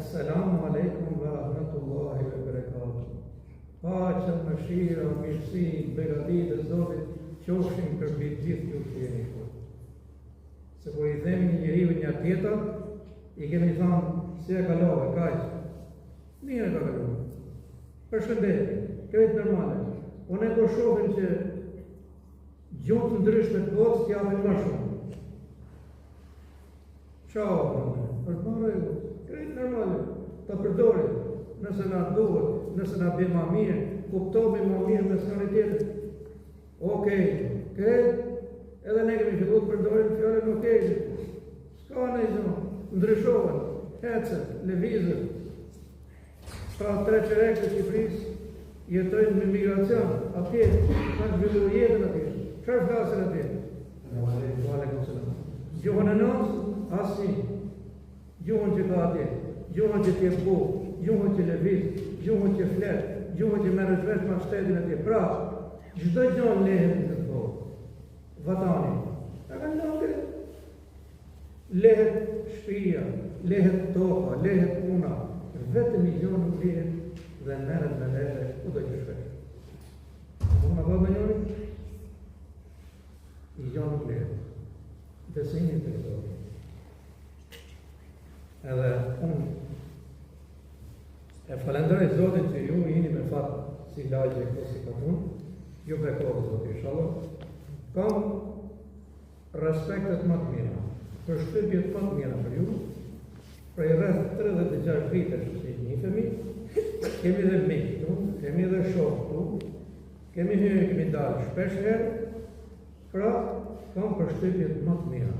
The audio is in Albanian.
Assalamu alaikum wa rahmatullahi wa barakatuh. Paqja, mëshira, mirësi, begatit e Zotit qofshin për mbi gjithë ju që jeni këtu. Se kur i themi një njeriu një tjetër, i kemi thënë si e kalove, kaq. Mirë ka kaluar. Përshëndetje, krejt normale. Unë po shohim që gjumë të ndryshme të botës t'japin më shumë. Ciao, përpare, krejt normale, ta përdorit, nëse na duhet, nëse na bë më mirë, kuptohemi më mirë me s'kani tjetër. Okej, krejt, edhe ne kemi filluar të përdorim fjalën okej. S'ka ne gjë, ndryshohen, ecën, lëvizën. Pra 3 çerek të Shqipërisë jetojnë me migracion, atje, kanë zhvilluar jetën atje. Çfarë flasin atje? Aleikum selam. Gjuhën e nos, asnjë. Gjuhën që ka atje, gjuhën që t'jep bukur, gjuhën që lëviz, gjuhën që flet, gjuhën që merret vesh me shtetin atje. Pra, çdo gjë lehet në botë. Vatani. A kanë ndonjë? Lehet shtëpia, lehet toka, lehet puna. Vetëm i gjonë nuk lehet dhe merret me vete ku do të shkojë. Unë apo më njëri? I gjonë nuk lehet. Besimi të Zotit. Edhe unë e falenderoj Zotin që ju jeni me fat si lagje këto si katun, ju bekohet Zotit inshallah. Kam respektet më të mira, përshtypjet më të mira për ju. Prej rreth 36 vitesh që i njihemi, kemi dhe mikë këtu, kemi dhe shokë këtu, kemi hyrë, kemi dalë shpesh herë, pra kam përshtypjet më të mira.